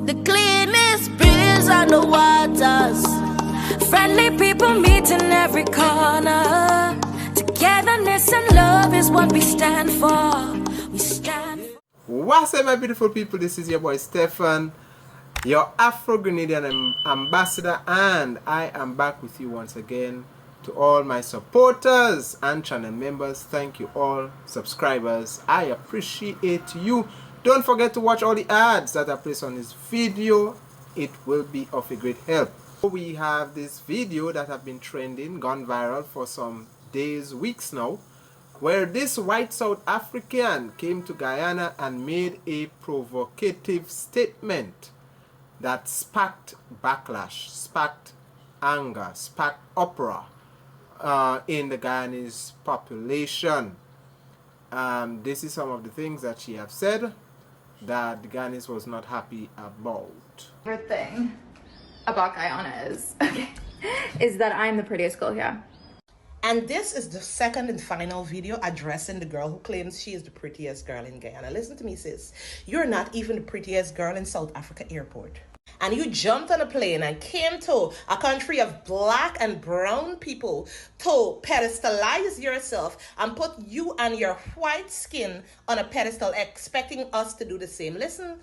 The cleanest breeze on the waters. Friendly people meet in every corner. Togetherness and love is what we stand for. We stand for. What's up, my beautiful people? This is your boy Stefan, your Afro-Grenadian ambassador, and I am back with you once again. To all my supporters and channel members, thank you all. Subscribers, I appreciate you. Don't forget to watch all the ads that are placed on this video. It will be of a great help. We have this video that have been trending, gone viral for some days, weeks now, where this white South African came to Guyana and made a provocative statement that sparked backlash, sparked anger, sparked uproar in the Guyanese population. This is some of the things that she have said that the Guyanese was not happy about. Favorite thing about Guyana is that I'm the prettiest girl here. And this is the second and final video addressing the girl who claims she is the prettiest girl in Guyana. Listen to me, sis. You're not even the prettiest girl in South Africa airport. And you jumped on a plane and came to a country of black and brown people to pedestalize yourself and put you and your white skin on a pedestal, expecting us to do the same. Listen,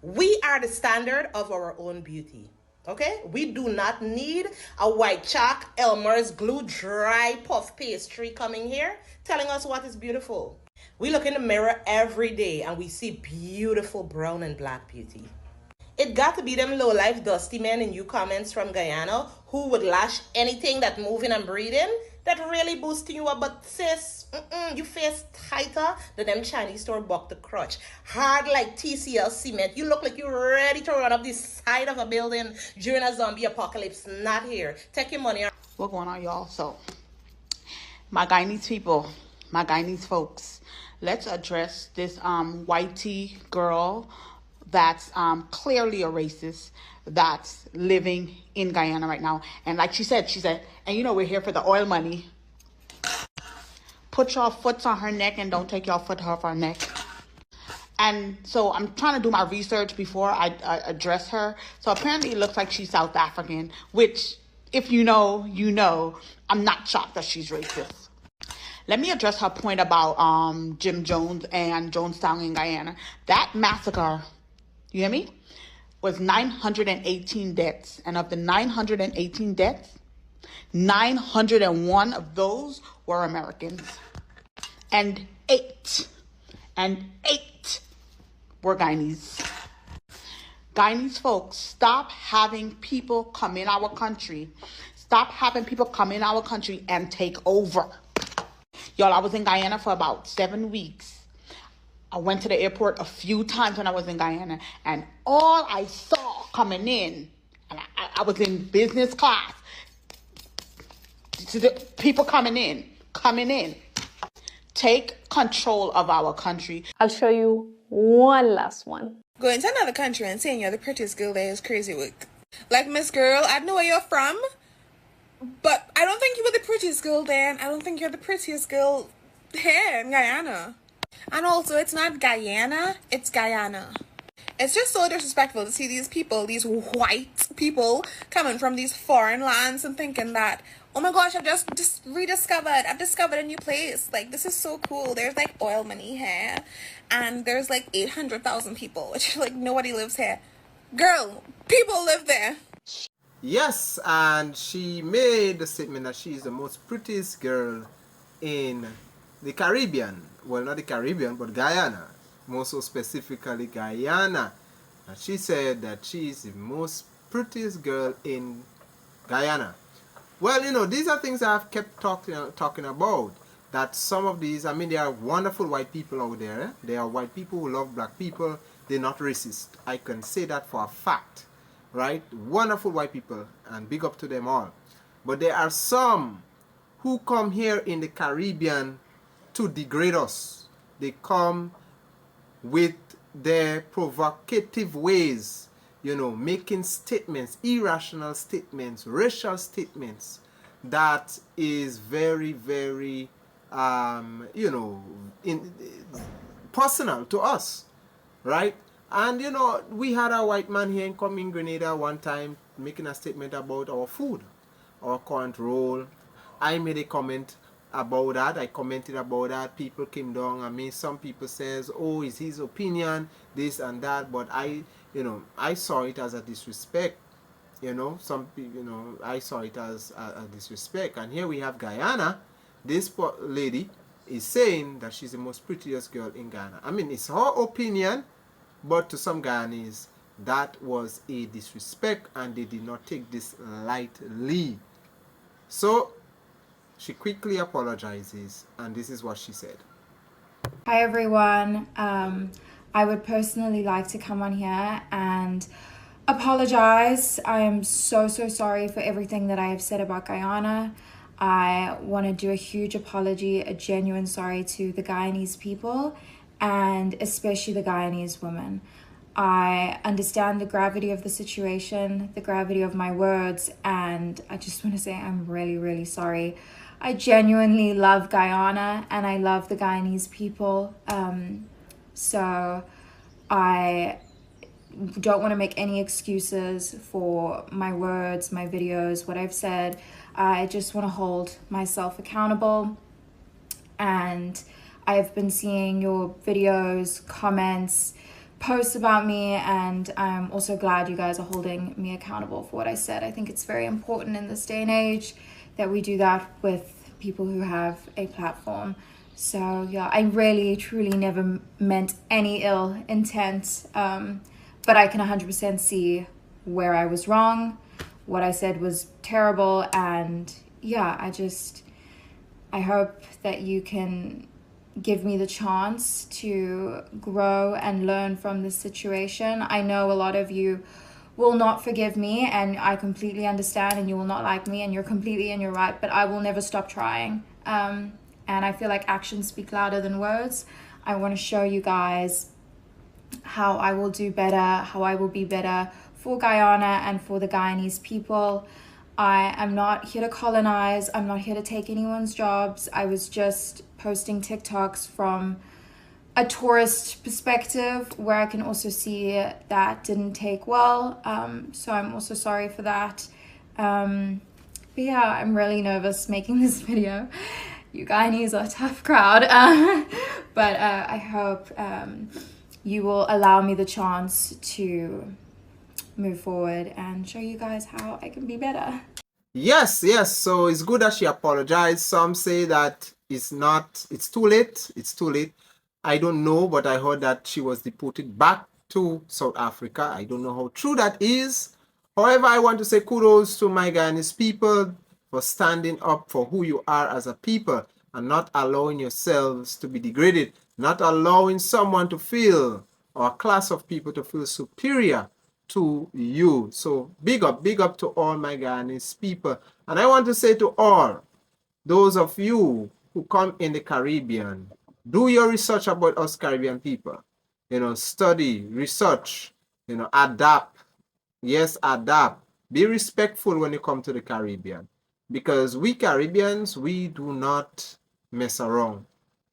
we are the standard of our own beauty. Okay? We do not need a white chalk, Elmer's glue, dry puff pastry coming here telling us what is beautiful. We look in the mirror every day and we see beautiful brown and black beauty. It got to be them low-life dusty men in you comments from Guyana who would lash anything that moving and breathing that really boosting you up. But sis, you face tighter than them Chinese store buck the crutch. Hard like TCL cement. You look like you're ready to run up the side of a building during a zombie apocalypse. Not here. Take your money. What's going on, y'all? So, my Guyanese people, my Guyanese folks, let's address this whitey girl that's clearly a racist that's living in Guyana right now. And like she said, and you know we're here for the oil money. Put your foot on her neck and don't take your foot off her neck. And so I'm trying to do my research before I address her. So apparently it looks like she's South African, which if you know, you know. I'm not shocked that she's racist. Let me address her point about Jim Jones and Jonestown in Guyana. That massacre, you hear me, was 918 deaths. And of the 918 deaths, 901 of those were Americans. And eight were Guyanese. Guyanese folks, stop having people come in our country. Stop having people come in our country and take over. Y'all, I was in Guyana for about 7 weeks. I went to the airport a few times when I was in Guyana, and all I saw coming in, and I was in business class, people coming in. Take control of our country. I'll show you one last one. Going to another country and saying you're the prettiest girl there is crazy work. Like, Miss Girl, I know where you're from, but I don't think you were the prettiest girl there, and I don't think you're the prettiest girl here in Guyana. And also, it's not Guyana, it's Guyana. It's just so disrespectful to see these people, these white people, coming from these foreign lands and thinking that, oh my gosh, I've just discovered a new place. Like, this is so cool. There's, like, oil money here. And there's, like, 800,000 people, which, like, nobody lives here. Girl, people live there. Yes, and she made the statement that she is the most prettiest girl in the Caribbean. Well, not the Caribbean, but Guyana. More so specifically Guyana. And she said that she is the most prettiest girl in Guyana. Well, you know, these are things I've kept talking about. That some of these, I mean, there are wonderful white people out there. Eh? There are white people who love black people. They're not racist. I can say that for a fact. Right? Wonderful white people. And big up to them all. But there are some who come here in the Caribbean to degrade us. They come with their provocative ways, you know, making statements, irrational statements, racial statements that is very, very, you know, personal to us, right? And you know, we had a white man here in Grenada one time making a statement about our food, our current role. I made a comment about that. I commented about that. People came down. I mean, some people says, "Oh, it's his opinion, this and that." But I saw it as a disrespect. Some people, I saw it as a disrespect. And here we have Guyana. This lady is saying that she's the most prettiest girl in Ghana. I mean, it's her opinion, but to some Guyanese, that was a disrespect, and they did not take this lightly. So she quickly apologizes, and this is what she said. Hi everyone. I would personally like to come on here and apologize. I am so sorry for everything that I have said about Guyana. I want to do a huge apology, a genuine sorry to the Guyanese people, and especially the Guyanese women. I understand the gravity of the situation, the gravity of my words, and I just want to say I'm really sorry. I genuinely love Guyana and I love the Guyanese people. So I don't want to make any excuses for my words, my videos, what I've said. I just want to hold myself accountable. And I've been seeing your videos, comments, posts about me, and I'm also glad you guys are holding me accountable for what I said. I think it's very important in this day and age that we do that with people who have a platform. So yeah, I really truly never meant any ill intent, but I can 100% see where I was wrong, what I said was terrible, and yeah, I hope that you can give me the chance to grow and learn from this situation. I know a lot of you will not forgive me, and I completely understand, and you will not like me, and you're completely in your right, but I will never stop trying. And I feel like actions speak louder than words. I want to show you guys how I will do better, how I will be better for Guyana and for the Guyanese people. I am not here to colonize. I'm not here to take anyone's jobs. I was just posting TikToks from a tourist perspective where I can also see that didn't take well. So I'm also sorry for that. But yeah, I'm really nervous making this video. You Guyanese are a tough crowd. But I hope you will allow me the chance to move forward and show you guys how I can be better. Yes. So it's good that she apologized. Some say that it's too late. I don't know, but I heard that she was deported back to South Africa. I don't know how true that is. However, I want to say kudos to my Guyanese people for standing up for who you are as a people and not allowing yourselves to be degraded, not allowing someone to feel, or a class of people to feel superior to you. So big up to all my Guyanese people. And I want to say to all those of you who come in the Caribbean, do your research about us Caribbean people. Study, research, adapt. Yes, adapt. Be respectful when you come to the Caribbean. Because we Caribbeans, we do not mess around.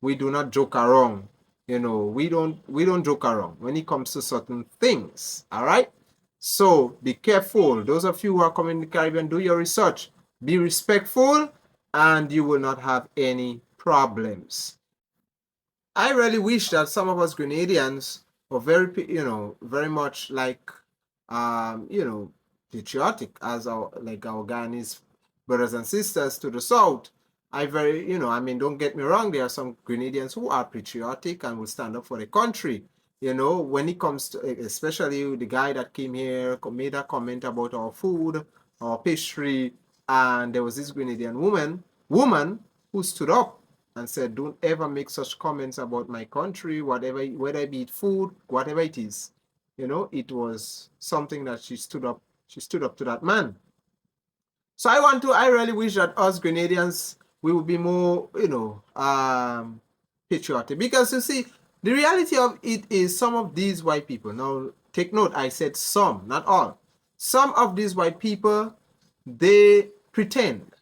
We do not joke around. We don't joke around when it comes to certain things. All right? So be careful. Those of you who are coming to the Caribbean, do your research. Be respectful, and you will not have any problems. I really wish that some of us Grenadians were very much like, patriotic as our Guyanese brothers and sisters to the south. Don't get me wrong, there are some Grenadians who are patriotic and will stand up for the country. When it comes to, especially the guy that came here, made a comment about our food, our pastry, and there was this Grenadian woman who stood up and said, "Don't ever make such comments about my country, whether it be food, whatever it is." It was something that she stood up to that man. So I really wish that us Grenadians, we would be more, patriotic. Because you see, the reality of it is some of these white people, now take note, I said some, not all. Some of these white people, they pretend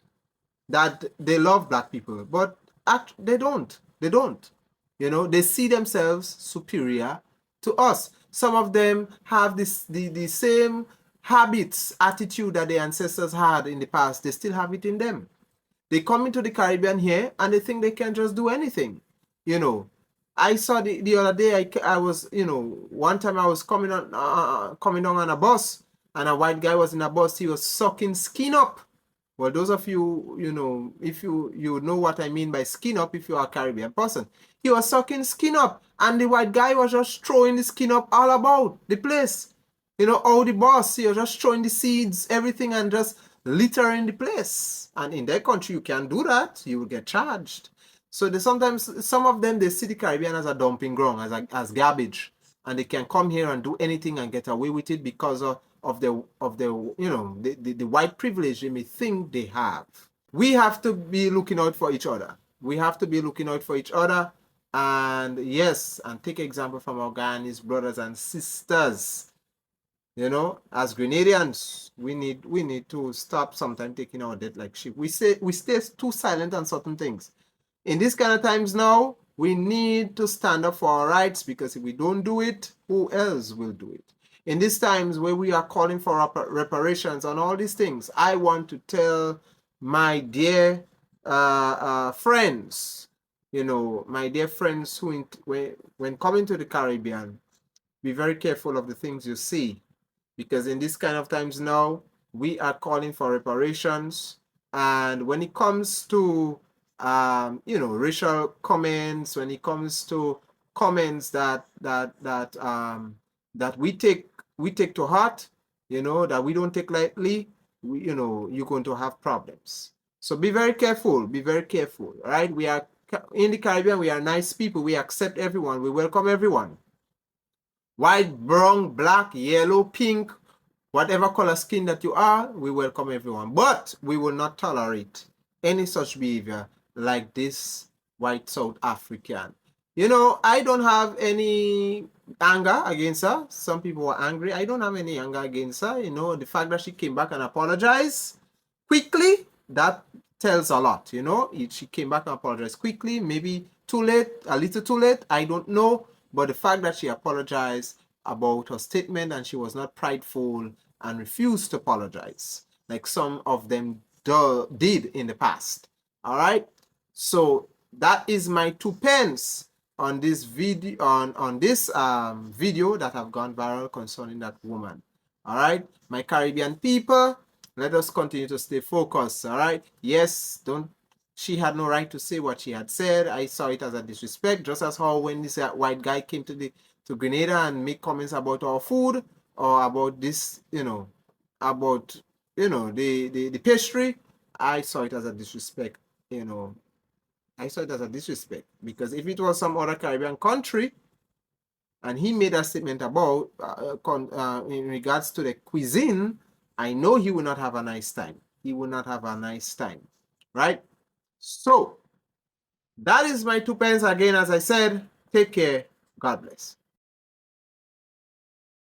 that they love black people, but they don't. They see themselves superior to us. Some of them have the same habits, attitude that their ancestors had in the past. They still have it in them. They come into the Caribbean here and they think they can just do anything. I saw the other day, I was, one time I was coming down on a bus, and a white guy was in a bus. He was sucking skin up. Well, those of you, if you know what I mean by skin up, if you are a Caribbean person, he was sucking skin up, and the white guy was just throwing the skin up all about the place. All the boss, he was just throwing the seeds, everything, and just littering the place. And in their country, you can't do that. You will get charged. So sometimes some of them, they see the Caribbean as a dumping ground, as garbage, and they can come here and do anything and get away with it because of the white privilege they may think they have. We have to be looking out for each other. We have to be looking out for each other, and yes, and take example from our Guyanese brothers and sisters. As Grenadians, we need to stop sometimes taking our debt like sheep. We stay too silent on certain things. In these kind of times now, we need to stand up for our rights, because if we don't do it, who else will do it? In these times where we are calling for reparations on all these things, I want to tell my dear friends, my dear friends who, when coming to the Caribbean, be very careful of the things you see, because in these kind of times now, we are calling for reparations. And when it comes to racial comments, when it comes to comments that we take to heart, that we don't take lightly, you're going to have problems. So be very careful. Be very careful. Right? We are in the Caribbean. We are nice people. We accept everyone. We welcome everyone. White, brown, black, yellow, pink, whatever color skin that you are, we welcome everyone. But we will not tolerate any such behavior like this white South African. I don't have any anger against her. Some people were angry. I don't have any anger against her. The fact that she came back and apologized quickly, that tells a lot. She came back and apologized quickly, maybe too late, a little too late, I don't know. But the fact that she apologized about her statement and she was not prideful and refused to apologize like some of them did in the past. All right. So that is my 2 pence on this video, on this video that have gone viral concerning that woman. All right, my Caribbean people, let us continue to stay focused. All right. Yes, she had no right to say what she had said. I saw it as a disrespect, just as how when this white guy came to Grenada and make comments about our food or about this, about the pastry. I saw it as a disrespect. I saw it as a disrespect, because if it was some other Caribbean country and he made a statement about in regards to the cuisine, I know he will not have a nice time. He will not have a nice time, right? So that is my 2 pence again. As I said, take care. God bless.